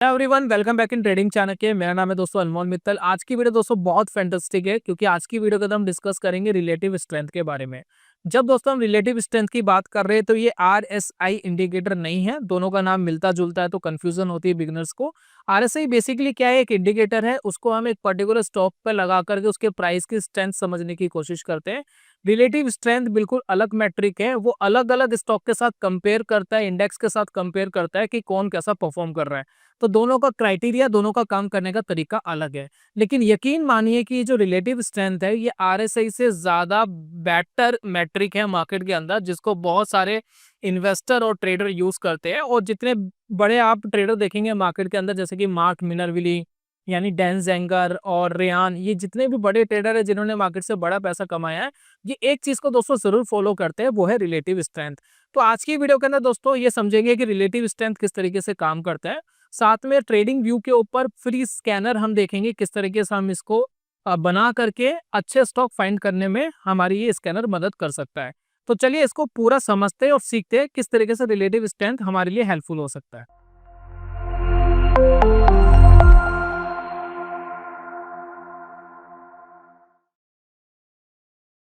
Everyone, welcome back in trading Chanakya. मेरा नाम है दोस्तों अनमोल मित्तल। आज की वीडियो दोस्तों बहुत फैंटास्टिक है क्योंकि आज की वीडियो के अंदर हम डिस्कस करेंगे रिलेटिव स्ट्रेंथ के बारे में। जब दोस्तों हम रिलेटिव स्ट्रेंथ की बात कर रहे हैं तो ये RSI इंडिकेटर नहीं है, दोनों का नाम मिलता जुलता है तो कंफ्यूजन होती है बिगिनर्स को। RSI बेसिकली क्या है, एक इंडिकेटर है, उसको हम एक पर्टिकुलर स्टॉक पर लगा करके उसके प्राइस की स्ट्रेंथ समझने की कोशिश करते हैं। रिलेटिव स्ट्रेंथ बिल्कुल अलग मैट्रिक है, वो अलग अलग स्टॉक के साथ कंपेयर करता है, इंडेक्स के साथ कंपेयर करता है कि कौन कैसा परफॉर्म कर रहा है। तो दोनों का क्राइटेरिया, दोनों का काम करने का तरीका अलग है। लेकिन यकीन मानिए कि जो रिलेटिव स्ट्रेंथ है ये आरएसआई से ज़्यादा बेटर मैट्रिक है मार्केट के अंदर, जिसको बहुत सारे इन्वेस्टर और ट्रेडर यूज़ करते हैं। और जितने बड़े आप ट्रेडर देखेंगे मार्केट के अंदर, जैसे कि मार्क मिनरविली यानी डैन जेंगर और रेयान, ये जितने भी बड़े ट्रेडर है जिन्होंने मार्केट से बड़ा पैसा कमाया है, ये एक चीज़ को दोस्तों ज़रूर फॉलो करते हैं, वो है रिलेटिव स्ट्रेंथ। तो आज की वीडियो के अंदर दोस्तों ये समझेंगे कि रिलेटिव स्ट्रेंथ किस तरीके से काम करता है। साथ में ट्रेडिंग व्यू के ऊपर फ्री स्कैनर हम देखेंगे, किस तरीके से हम इसको बना करके अच्छे स्टॉक फाइंड करने में हमारी ये स्कैनर मदद कर सकता है। तो चलिए इसको पूरा समझते हैं और सीखते हैं किस तरीके से रिलेटिव स्ट्रेंथ हमारे लिए हेल्पफुल हो सकता है।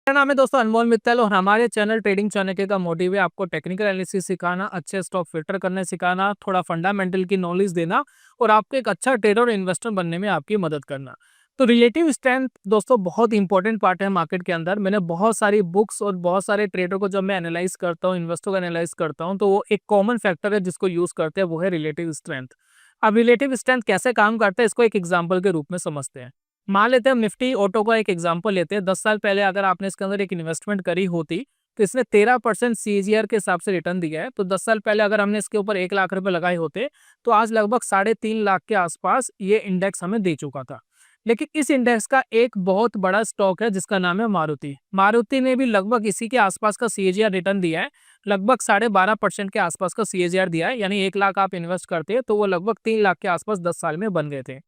मेरा नाम है दोस्तों अनमोल मित्तल और हमारे चैनल ट्रेडिंग चाणक्य का मोटिव है आपको टेक्निकल एनालिसिस सिखाना, अच्छे स्टॉक फिल्टर करने सिखाना, थोड़ा फंडामेंटल की नॉलेज देना और आपको एक अच्छा ट्रेडर और इन्वेस्टर बनने में आपकी मदद करना। तो रिलेटिव स्ट्रेंथ दोस्तों बहुत इंपॉर्टेंट पार्ट है मार्केट के अंदर। मैंने बहुत सारी बुक्स और बहुत सारे ट्रेडर को जब मैं एनालाइज करता हूँ, इन्वेस्टर को एनालाइज करता हूँ, तो वो एक कॉमन फैक्टर है जिसको यूज करते हैं, वो है रिलेटिव स्ट्रेंथ। अब रिलेटिव स्ट्रेंथ कैसे काम करता है इसको एक एग्जाम्पल के रूप में समझते हैं। मान लेते हैं निफ्टी ऑटो का एक एग्जांपल लेते हैं। 10 साल पहले अगर आपने इसके अंदर एक इन्वेस्टमेंट करी होती तो इसने 13% सीएजीआर के हिसाब से रिटर्न दिया है। तो 10 साल पहले अगर हमने इसके ऊपर 1 लाख रुपए लगाए होते तो आज लगभग 3.5 लाख के आसपास ये इंडेक्स हमें दे चुका था। लेकिन इस इंडेक्स का एक बहुत बड़ा स्टॉक है जिसका नाम है मारुति। मारुति ने भी लगभग इसी के आसपास का सीएजीआर रिटर्न दिया है, लगभग 12.5% के आसपास का सीएजीआर दिया है। यानी 1 लाख आप इन्वेस्ट करते हैं तो वो लगभग 3 लाख के आसपास 10 साल में बन गए थे।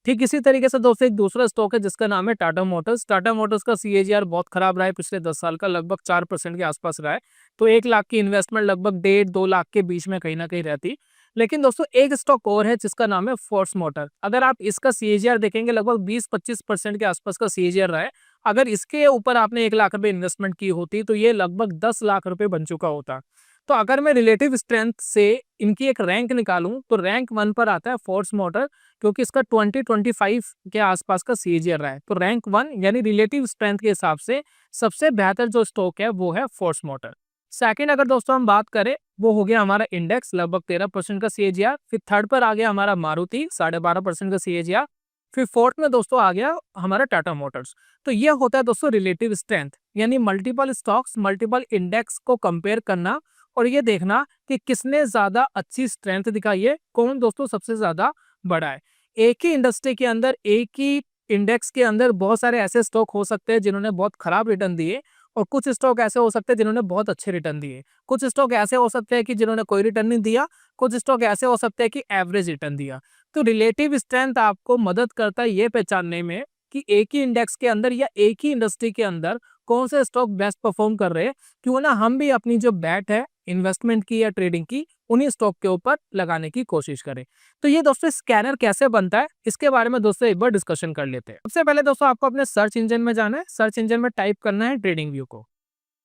ठीक इसी तरीके से दोस्तों एक दूसरा स्टॉक है जिसका नाम है टाटा मोटर्स। टाटा मोटर्स का सीएजीआर बहुत खराब रहा है, पिछले 10 साल का लगभग 4% के आसपास रहा है। तो 1 लाख की इन्वेस्टमेंट लगभग 1.5-2 लाख के बीच में कहीं ना कहीं रहती। लेकिन दोस्तों एक स्टॉक और है जिसका नाम है फोर्स मोटर। अगर आप इसका सीएजीआर देखेंगे लगभग 20-25% के आसपास का सीएजीआर रहा है। अगर इसके ऊपर आपने 1 लाख रुपए इन्वेस्टमेंट की होती तो ये लगभग 10 लाख रुपए बन चुका होता। तो अगर मैं रिलेटिव स्ट्रेंथ से इनकी एक रैंक निकालूं तो रैंक 1 पर आता है फोर्स मोटर, क्योंकि इसका 20-25 के आसपास का सीएजीआर रहा है। तो रैंक 1 यानी रिलेटिव स्ट्रेंथ के हिसाब से सबसे बेहतर जो स्टॉक है वो है फोर्स मोटर। सेकंड अगर दोस्तों हम बात करें, वो हो गया हमारा इंडेक्स, लगभग 13% का सीएजीआर। फिर थर्ड पर आ गया हमारा मारुति, 12.5% का सीएजीआर। फिर फोर्थ में दोस्तों आ गया हमारा टाटा मोटर्स। तो ये होता है दोस्तों रिलेटिव स्ट्रेंथ, यानी मल्टीपल स्टॉक्स, मल्टीपल इंडेक्स को कंपेयर करना और ये देखना कि किसने ज्यादा अच्छी स्ट्रेंथ दिखाई है, कौन दोस्तों सबसे ज्यादा बड़ा है। एक ही इंडस्ट्री के अंदर, एक ही इंडेक्स के अंदर बहुत सारे ऐसे स्टॉक हो सकते हैं जिन्होंने बहुत खराब रिटर्न दिए और कुछ स्टॉक ऐसे हो सकते हैं जिन्होंने बहुत अच्छे रिटर्न दिए। कुछ स्टॉक ऐसे हो सकते हैं कि जिन्होंने कोई रिटर्न नहीं दिया, कुछ स्टॉक ऐसे हो सकते हैं कि एवरेज रिटर्न दिया। तो रिलेटिव स्ट्रेंथ आपको मदद करता है ये पहचानने में कि एक ही इंडेक्स के अंदर या एक ही इंडस्ट्री के अंदर कौन से स्टॉक बेस्ट परफॉर्म कर रहे हैं। क्यों ना हम भी अपनी जो बैट है इन्वेस्टमेंट की या ट्रेडिंग की, उन्हीं स्टॉक के ऊपर लगाने की कोशिश करें। तो ये दोस्तों स्कैनर कैसे बनता है इसके बारे में दोस्तों एक बार डिस्कशन कर लेते हैं। सबसे पहले दोस्तों आपको अपने सर्च इंजन में जाना है, सर्च इंजन में टाइप करना है ट्रेडिंग व्यू को।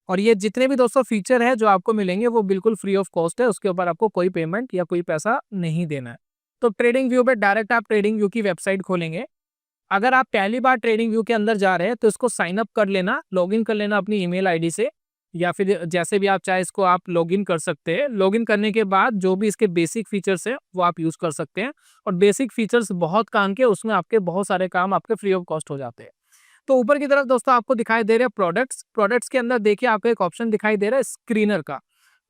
और ये जितने भी दोस्तों फीचर है जो आपको मिलेंगे वो बिल्कुल फ्री ऑफ कॉस्ट है, उसके ऊपर आपको कोई पेमेंट या कोई पैसा नहीं देना है। तो ट्रेडिंग व्यू पे डायरेक्ट आप ट्रेडिंग व्यू की वेबसाइट खोलेंगे। अगर आप पहली बार ट्रेडिंग व्यू के अंदर जा रहे हैं तो इसको साइन अप कर लेना, लॉगिन कर लेना अपनी ईमेल आईडी से, या फिर जैसे भी आप चाहे इसको आप लॉगिन कर सकते हैं। लॉगिन करने के बाद जो भी इसके बेसिक फीचर्स है वो आप यूज कर सकते हैं। और बेसिक फीचर्स बहुत काम के, उसमें आपके बहुत सारे काम आपके फ्री ऑफ कॉस्ट हो जाते हैं। तो ऊपर की तरफ दोस्तों आपको दिखाई दे रहे हैं प्रोडक्ट्स। प्रोडक्ट्स के अंदर देखिए आपको एक ऑप्शन दिखाई दे रहा है स्क्रीनर का।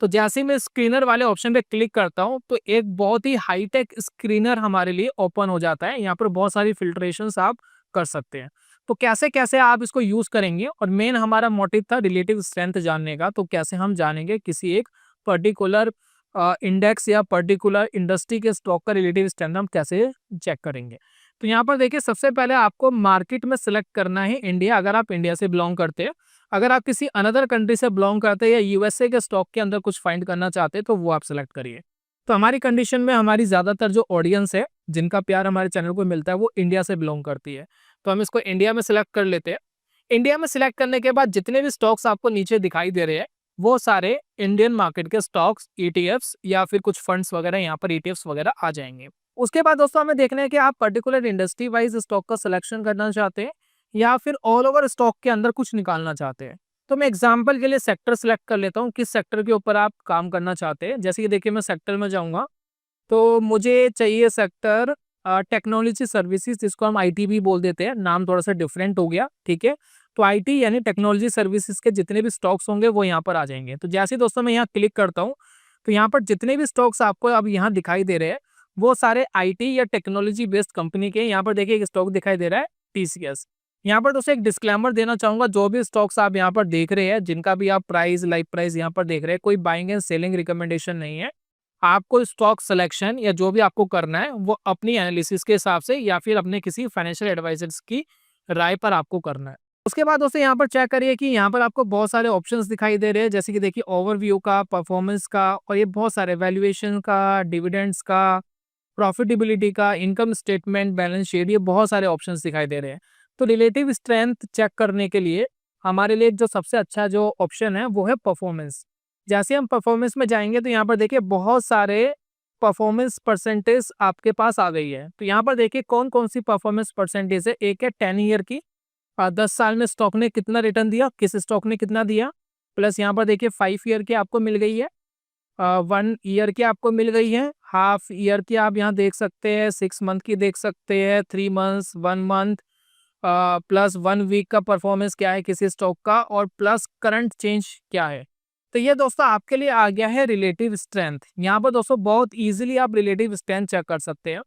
तो जैसे ही मैं स्क्रीनर वाले ऑप्शन पे क्लिक करता हूं तो एक बहुत ही हाईटेक स्क्रीनर हमारे लिए ओपन हो जाता है। यहाँ पर बहुत सारी फिल्ट्रेशंस आप कर सकते हैं। तो कैसे कैसे आप इसको यूज करेंगे, और मेन हमारा मोटिव था रिलेटिव स्ट्रेंथ जानने का। तो कैसे हम जानेंगे किसी एक पर्टिकुलर इंडेक्स या पर्टिकुलर इंडस्ट्री के स्टॉक का रिलेटिव स्ट्रेंथ हम कैसे चेक करेंगे। तो यहाँ पर देखिए सबसे पहले आपको मार्केट में सिलेक्ट करना है इंडिया, अगर आप इंडिया से बिलोंग करते हैं। अगर आप किसी अनदर कंट्री से बिलोंग करते हैं या यूएसए के स्टॉक के अंदर कुछ फाइंड करना चाहते हैं तो वो आप सिलेक्ट करिए। तो हमारी कंडीशन में हमारी ज़्यादातर जो ऑडियंस है, जिनका प्यार हमारे चैनल को मिलता है, वो इंडिया से बिलोंग करती है। तो हम इसको इंडिया में सिलेक्ट कर लेते हैं। इंडिया में सिलेक्ट करने के बाद जितने भी स्टॉक्स आपको नीचे दिखाई दे रहे हैं, वो सारे इंडियन मार्केट के स्टॉक्स, ईटीएफ्स या फिर कुछ फंड्स वगैरह यहाँ पर ईटीएफ्स वगैरह आ जाएंगे। उसके बाद दोस्तों हमें देखना है कि आप पर्टिकुलर इंडस्ट्री वाइज स्टॉक का सिलेक्शन करना चाहते हैं या फिर ऑल ओवर स्टॉक के अंदर कुछ निकालना चाहते हैं। तो मैं एग्जांपल के लिए सेक्टर सिलेक्ट कर लेता हूँ, किस सेक्टर के ऊपर आप काम करना चाहते हैं। जैसे कि देखिए मैं सेक्टर में जाऊँगा तो मुझे चाहिए सेक्टर टेक्नोलॉजी सर्विसेज, जिसको हम आईटी भी बोल देते हैं, नाम थोड़ा सा डिफरेंट हो गया, ठीक है। तो आईटी यानी टेक्नोलॉजी सर्विसेज के जितने भी स्टॉक्स होंगे वो यहाँ पर आ जाएंगे। तो जैसे ही दोस्तों मैं यहाँ क्लिक करता हूँ तो यहाँ पर जितने भी स्टॉक्स आपको अब यहाँ दिखाई दे रहे हैं वो सारे आईटी या टेक्नोलॉजी बेस्ड कंपनी के। यहाँ पर देखिए एक स्टॉक दिखाई दे रहा है टीसीएस। यहाँ पर दोस्तों एक डिस्क्लेमर देना चाहूंगा, जो भी स्टॉक्स आप यहाँ पर देख रहे हैं, जिनका भी आप प्राइस लाइव प्राइस यहाँ पर देख रहे हैं, कोई बाइंग एंड सेलिंग रिकमेंडेशन नहीं है। आपको स्टॉक सिलेक्शन या जो भी आपको करना है वो अपनी एनालिसिस के हिसाब से या फिर अपने किसी फाइनेंशियल एडवाइजर्स की राय पर आपको करना है। उसके बाद दोस्तों यहाँ पर चेक करिए कि यहाँ पर आपको बहुत सारे ऑप्शंस दिखाई दे रहे हैं, जैसे कि देखिए ओवरव्यू का, परफॉर्मेंस का, और ये बहुत सारे वैल्यूएशन का, डिविडेंड्स का, प्रॉफिटेबिलिटी का, इनकम स्टेटमेंट, बैलेंस शीट, ये बहुत सारे ऑप्शंस दिखाई दे रहे हैं। तो रिलेटिव स्ट्रेंथ चेक करने के लिए हमारे लिए जो सबसे अच्छा जो ऑप्शन है वो है परफॉर्मेंस। जैसे हम परफॉर्मेंस में जाएंगे तो यहाँ पर देखिए बहुत सारे परफॉर्मेंस परसेंटेज आपके पास आ गई है। तो यहाँ पर देखिए कौन कौन सी परफॉर्मेंस परसेंटेज है। एक है 10 ईयर की, 10 साल में स्टॉक ने कितना रिटर्न दिया, किस स्टॉक ने कितना दिया। प्लस यहाँ पर देखिए 5 ईयर की आपको मिल गई है, 1 ईयर की आपको मिल गई है, हाफ ईयर की आप यहाँ देख सकते हैं, 6 मंथ की देख सकते हैं, 3 मंथ्स, 1 मंथ, प्लस 1 वीक का परफॉर्मेंस क्या है किसी स्टॉक का, और प्लस करंट चेंज क्या है। तो ये दोस्तों आपके लिए आ गया है रिलेटिव स्ट्रेंथ। यहाँ पर दोस्तों बहुत इजीली आप रिलेटिव स्ट्रेंथ चेक कर सकते हैं।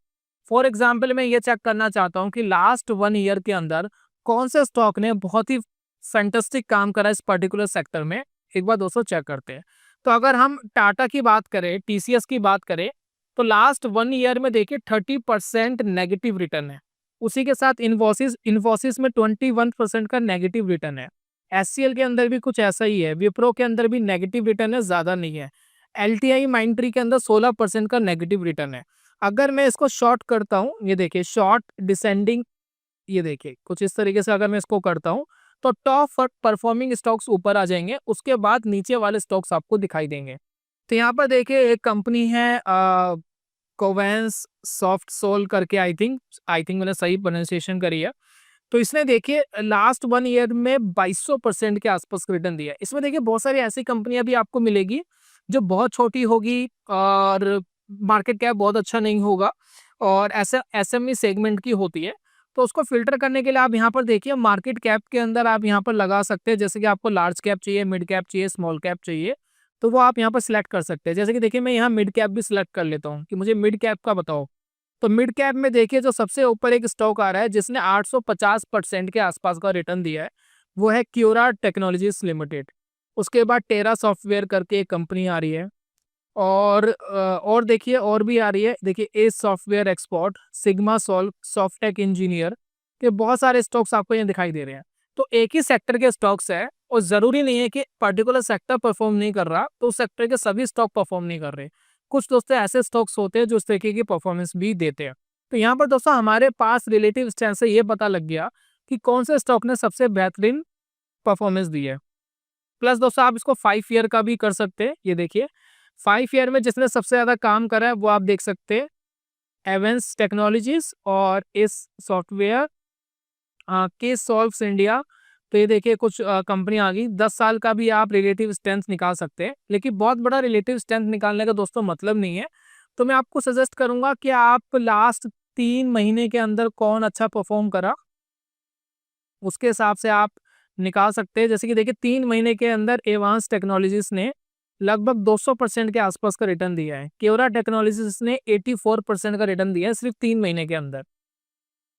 फॉर एग्जांपल मैं ये चेक करना चाहता हूँ कि लास्ट 1 ईयर के अंदर कौन से स्टॉक ने बहुत ही फैंटास्टिक काम करा इस पर्टिकुलर सेक्टर में। एक बार दोस्तों चेक करते हैं। तो अगर हम टाटा की बात करें, टीसीएस की बात करें, तो लास्ट 1 ईयर में देखिए 30% नेगेटिव रिटर्न है। उसी के साथ इन्फोसिस में 21% का नेगेटिव रिटर्न है। एचसीएल के अंदर भी कुछ ऐसा ही है। विप्रो के अंदर भी नेगेटिव रिटर्न है, ज़्यादा नहीं है। एलटीआई माइंट्री के अंदर 16% का नेगेटिव रिटर्न है। अगर मैं इसको शॉर्ट करता हूँ, ये देखिए शॉर्ट डिसेंडिंग, ये देखिए कुछ इस तरीके से अगर मैं इसको करता हूँ तो टॉप परफॉर्मिंग स्टॉक्स ऊपर आ जाएंगे, उसके बाद नीचे वाले स्टॉक्स आपको दिखाई देंगे। तो यहाँ पर देखिए एक कंपनी है कोवेंस सॉफ्ट सोल करके, आई थिंक मैंने सही प्रोनाउंसिएशन करी है। तो इसने देखिए लास्ट 1 ईयर में 2200% के आसपास रिटर्न दिया है। इसमें देखिए बहुत सारी ऐसी कंपनियां भी आपको मिलेगी जो बहुत छोटी होगी और मार्केट कैप बहुत अच्छा नहीं होगा और ऐसे एसएमई सेगमेंट की होती है। तो उसको फिल्टर करने के लिए आप यहाँ पर देखिए मार्केट कैप के अंदर आप यहाँ पर लगा सकते हैं। जैसे कि आपको लार्ज कैप चाहिए, मिड कैप चाहिए, स्मॉल कैप चाहिए, तो वो आप यहाँ पर सिलेक्ट कर सकते हैं। जैसे कि देखिए मैं यहाँ मिड कैप भी सिलेक्ट कर लेता हूँ कि मुझे मिड कैप का बताओ। तो मिड कैप में देखिए जो सबसे ऊपर एक स्टॉक आ रहा है जिसने 850% के आसपास का रिटर्न दिया है, वो है क्यूरा टेक्नोलॉजीज लिमिटेड। उसके बाद टेरा सॉफ्टवेयर करके एक कंपनी आ रही है, और देखिए और भी आ रही है। देखिए S software export, sigma solve, Softech engineer के बहुत सारे स्टॉक्स आपको यहाँ दिखाई दे रहे हैं। तो एक ही सेक्टर के स्टॉक्स है और जरूरी नहीं है कि पर्टिकुलर सेक्टर परफॉर्म नहीं कर रहा तो उस सेक्टर के सभी स्टॉक परफॉर्म नहीं कर रहे। कुछ दोस्तों ऐसे स्टॉक्स होते हैं जो इस तरीके की परफॉर्मेंस भी देते हैं। तो यहाँ पर दोस्तों हमारे पास रिलेटिव स्ट्रेंथ से ये पता लग गया कि कौन से स्टॉक ने सबसे बेहतरीन परफॉर्मेंस दी है। प्लस दोस्तों आप इसको 5 ईयर का भी कर सकते हैं। ये देखिए 5 ईयर में जिसने सबसे ज्यादा काम करा है वो आप देख सकते हैं एवेंस टेक्नोलॉजीज और इस सॉफ्टवेयर के सॉल्व्स इंडिया। तो ये देखिए कुछ कंपनी आ गई। 10 साल का भी आप रिलेटिव स्ट्रेंथ निकाल सकते हैं, लेकिन बहुत बड़ा रिलेटिव स्ट्रेंथ निकालने का दोस्तों मतलब नहीं है। तो मैं आपको सजेस्ट करूंगा कि आप लास्ट 3 महीने के अंदर कौन अच्छा परफॉर्म करा उसके हिसाब से आप निकाल सकते हैं। जैसे कि देखिए 3 महीने के अंदर एडवांस टेक्नोलॉजीज ने लगभग 200% के आसपास का रिटर्न दिया है। क्योरा टेक्नोलॉजीज ने 84% का रिटर्न दिया है सिर्फ 3 महीने के अंदर।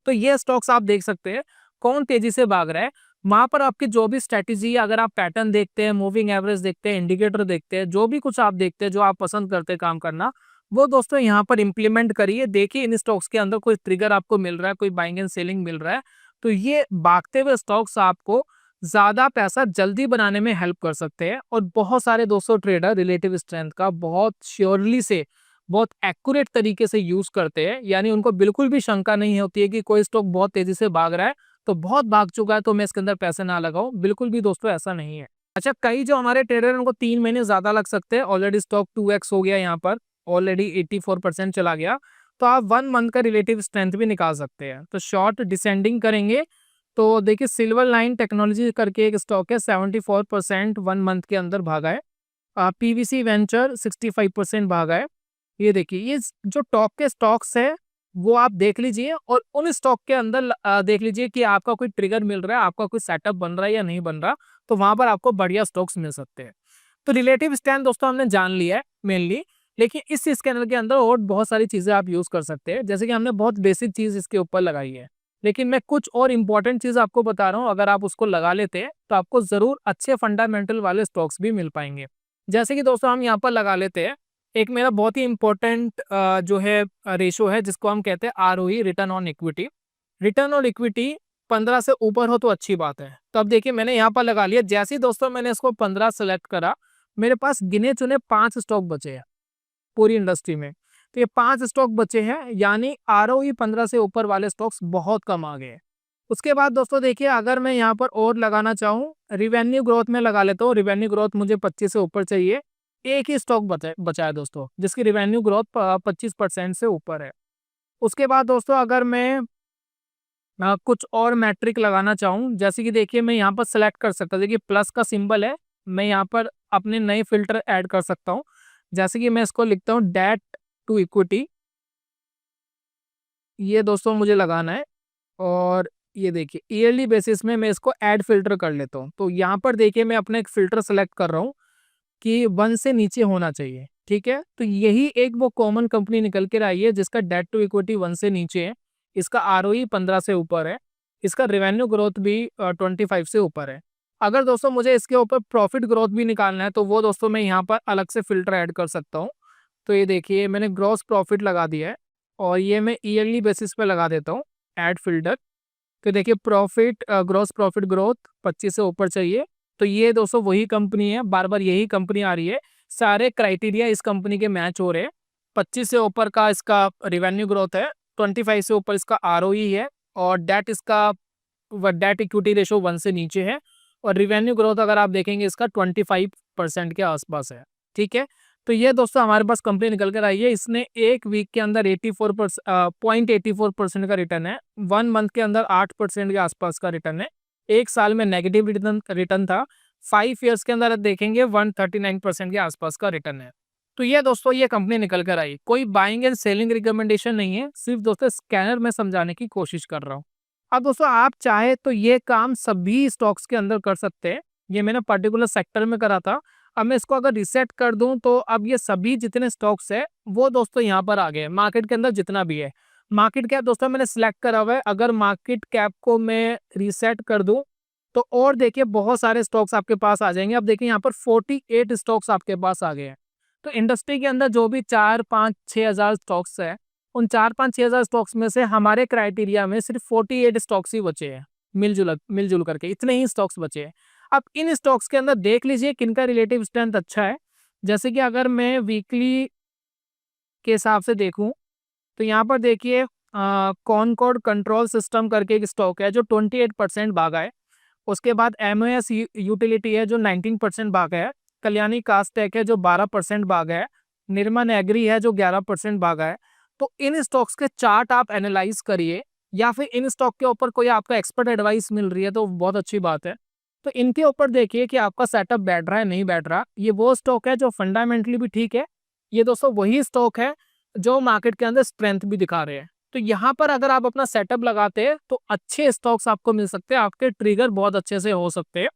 तो ये स्टॉक्स आप देख सकते हैं कौन तेजी से भाग रहा है। वहां पर आपकी जो भी स्ट्रेटेजी, अगर आप पैटर्न देखते हैं, मूविंग एवरेज देखते हैं, इंडिकेटर देखते हैं, जो भी कुछ आप देखते हैं, जो आप पसंद करते हैं काम करना, वो दोस्तों यहाँ पर इंप्लीमेंट करिए। देखिए इन स्टॉक्स के अंदर कोई ट्रिगर आपको मिल रहा है, कोई बाइंग एंड सेलिंग मिल रहा है, तो ये भागते हुए स्टॉक्स आपको ज्यादा पैसा जल्दी बनाने में हेल्प कर सकते हैं। और बहुत सारे दोस्तों ट्रेडर रिलेटिव स्ट्रेंथ का बहुत श्योरली से बहुत एक्यूरेट तरीके से यूज करते हैं, यानी उनको बिल्कुल भी शंका नहीं होती है कि कोई स्टॉक बहुत तेजी से भाग रहा है, तो बहुत भाग चुका है तो मैं इसके अंदर पैसे ना लगाऊं, बिल्कुल भी दोस्तों ऐसा नहीं है। अच्छा, कई जो हमारे ट्रेडर हैं उनको 3 महीने ज्यादा लग सकते हैं, ऑलरेडी स्टॉक 2x हो गया, यहाँ पर ऑलरेडी 84% चला गया, तो आप 1 मंथ का रिलेटिव स्ट्रेंथ भी निकाल सकते हैं। तो शॉर्ट डिसेंडिंग करेंगे तो देखिए सिल्वर लाइन टेक्नोलॉजी करके एक स्टॉक है, 74% 1 मंथ के अंदर भागा है। पीवीसी वेंचर 65% भागा है। ये देखिए, ये जो टॉप के स्टॉक्स है वो आप देख लीजिए, और उन स्टॉक के अंदर देख लीजिए कि आपका कोई ट्रिगर मिल रहा है, आपका कोई सेटअप बन रहा है या नहीं बन रहा, तो वहां पर आपको बढ़िया स्टॉक्स मिल सकते हैं। तो रिलेटिव स्टैंड दोस्तों हमने जान लिया है मेनली, लेकिन इस स्कैनर के अंदर और बहुत सारी चीजें आप यूज कर सकते हैं, जैसे कि हमने बहुत बेसिक चीज इसके ऊपर लगाई है, लेकिन मैं कुछ और इंपॉर्टेंट चीज आपको बता रहा हूँ, अगर आप उसको लगा लेते हैं तो आपको जरूर अच्छे फंडामेंटल वाले स्टॉक्स भी मिल पाएंगे। जैसे कि दोस्तों हम यहाँ पर लगा लेते हैं, एक मेरा बहुत ही इंपॉर्टेंट जो है रेशो है, जिसको हम कहते हैं ROE, return on equity. Return on equity 15 से ऊपर हो तो अच्छी बात है। तो अब देखिए मैंने यहाँ पर लगा लिया, जैसे ही दोस्तों मैंने इसको 15 सेलेक्ट करा, मेरे पास गिने चुने 5 स्टॉक बचे हैं पूरी इंडस्ट्री में। तो ये 5 स्टॉक बचे हैं, यानी आरओई 15 से ऊपर वाले स्टॉक्स बहुत कम आ गए हैं। उसके बाद दोस्तों देखिए, अगर मैं यहाँ पर और लगाना चाहूँ, रिवेन्यू ग्रोथ में लगा लेता हूँ। रिवेन्यू ग्रोथ मुझे 25 से ऊपर चाहिए। एक ही स्टॉक बचा है दोस्तों, जिसकी रिवेन्यू ग्रोथ 25% से ऊपर है। उसके बाद दोस्तों अगर मैं कुछ और मैट्रिक लगाना चाहूँ, जैसे कि देखिए मैं यहाँ पर सेलेक्ट कर सकता हूँ, देखिए प्लस का सिंबल है, मैं यहाँ पर अपने नए फिल्टर ऐड कर सकता हूँ। जैसे कि मैं इसको लिखता हूँ डेट टू इक्विटी, ये दोस्तों मुझे लगाना है। और ये देखिए ईयरली बेसिस में मैं इसको ऐड फिल्टर कर लेता हूँ। तो यहाँ पर देखिए मैं अपना एक फिल्टर सेलेक्ट कर रहा हूँ कि 1 से नीचे होना चाहिए, ठीक है। तो यही एक वो कॉमन कंपनी निकल के आई है जिसका डेट टू इक्विटी 1 से नीचे है, इसका आरओई 15 से ऊपर है, इसका रेवेन्यू ग्रोथ भी 25 से ऊपर है। अगर दोस्तों मुझे इसके ऊपर प्रॉफिट ग्रोथ भी निकालना है, तो वो दोस्तों मैं यहाँ पर अलग से फिल्टर ऐड कर सकता हूँ। तो ये देखिए मैंने ग्रॉस प्रॉफिट लगा दिया है, और ये मैं ईयरली बेसिस पे लगा देता हूँ ऐड फिल्टर। तो देखिए प्रॉफिट ग्रॉस प्रॉफिट ग्रोथ 25 से ऊपर चाहिए। तो ये दोस्तों वही कंपनी है, बार बार यही कंपनी आ रही है, सारे क्राइटेरिया इस कंपनी के मैच हो रहे हैं। 25 से ऊपर का इसका रिवेन्यू ग्रोथ है, 25 से ऊपर इसका आरओई है, और डेट इक्विटी रेशो 1 से नीचे है, और रिवेन्यू ग्रोथ अगर आप देखेंगे इसका 25% के आसपास है, ठीक है। तो ये दोस्तों हमारे पास कंपनी निकल कर आई है, इसने एक वीक के अंदर 84% का रिटर्न है, 1 मंथ के अंदर 8% के आसपास का रिटर्न है, एक साल में नेगेटिव रिटर्न था, 5 ईयर्स के अंदर देखेंगे 139% के आसपास का रिटर्न है। तो ये दोस्तों ये कंपनी निकल कर आई, कोई बाइंग एंड सेलिंग रिकमेंडेशन नहीं है, सिर्फ दोस्तों स्कैनर में समझाने की कोशिश कर रहा हूँ। अब दोस्तों आप चाहे तो ये काम सभी स्टॉक्स के अंदर कर सकते हैं, ये मैंने पर्टिकुलर सेक्टर में करा था। अब मैं इसको अगर रिसेट कर दूं, तो अब ये सभी जितने स्टॉक्स है वो दोस्तों यहाँ पर आ गए, मार्केट के अंदर जितना भी है। मार्केट कैप दोस्तों मैंने सिलेक्ट करा हुआ है, अगर मार्केट कैप को मैं रिसेट कर दूं, तो और देखिए बहुत सारे स्टॉक्स आपके पास आ जाएंगे। अब देखिए यहाँ पर 48 स्टॉक्स आपके पास आ गए हैं। तो इंडस्ट्री के अंदर जो भी 4-5-6 हज़ार स्टॉक्स है, उन 4-5-6 हज़ार स्टॉक्स में से हमारे क्राइटेरिया में सिर्फ 48 स्टॉक्स ही बचे हैं, मिलजुल करके इतने ही स्टॉक्स बचे हैं। अब इन स्टॉक्स के अंदर देख लीजिए किनका रिलेटिव स्ट्रेंथ अच्छा है। जैसे कि अगर मैं वीकली के हिसाब से देखूं, तो यहाँ पर देखिए कॉनकॉर्ड कंट्रोल सिस्टम करके एक स्टॉक है जो 28% भागा है। उसके बाद एमओएस यूटिलिटी है जो 19% भागा है। कल्याणी कास्टेक है जो 12% भागा है। निर्मन एग्री है जो 11% भागा है। तो इन स्टॉक्स के चार्ट आप एनालाइज करिए, या फिर इन स्टॉक के ऊपर कोई आपका एक्सपर्ट एडवाइस मिल रही है तो बहुत अच्छी बात है। तो इनके ऊपर देखिए कि आपका सेटअप बैठ रहा है नहीं बैठ रहा। ये वो स्टॉक है जो फंडामेंटली भी ठीक है, ये दोस्तों वही स्टॉक है जो मार्केट के अंदर स्ट्रेंथ भी दिखा रहे हैं। तो यहाँ पर अगर आप अपना सेटअप लगाते हैं तो अच्छे स्टॉक्स आपको मिल सकते हैं, आपके ट्रिगर बहुत अच्छे से हो सकते हैं,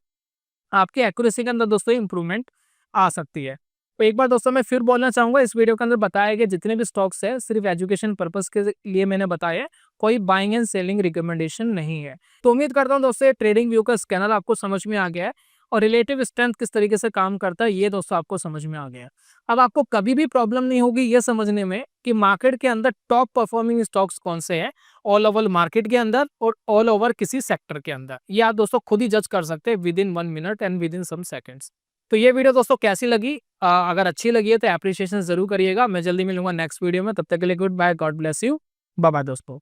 आपकी एक्यूरेसी के अंदर दोस्तों इंप्रूवमेंट आ सकती है। तो एक बार दोस्तों मैं फिर बोलना चाहूंगा, इस वीडियो के अंदर बताए गए जितने भी स्टॉक्स है सिर्फ एजुकेशन पर्पस के लिए मैंने बताया है, कोई बाइंग एंड सेलिंग रिकमेंडेशन नहीं है। तो उम्मीद करता हूं दोस्तों ट्रेडिंग व्यू का स्कैनर आपको समझ में आ गया है, और रिलेटिव स्ट्रेंथ किस तरीके से काम करता है ये दोस्तों आपको समझ में आ गया है। अब आपको कभी भी प्रॉब्लम नहीं होगी ये समझने में कि मार्केट के अंदर टॉप परफॉर्मिंग स्टॉक्स कौन से हैं, ऑल ओवर मार्केट के अंदर और ऑल ओवर किसी सेक्टर के अंदर। ये आप दोस्तों खुद ही जज कर सकते हैं within 1 minute and within some seconds. तो ये वीडियो दोस्तों कैसी लगी? अगर अच्छी लगी है तो एप्रिसिएशन जरूर करिएगा। मैं जल्दी मिलूंगा नेक्स्ट वीडियो में, तब तक के लिए goodbye, god bless you, bye bye दोस्तों।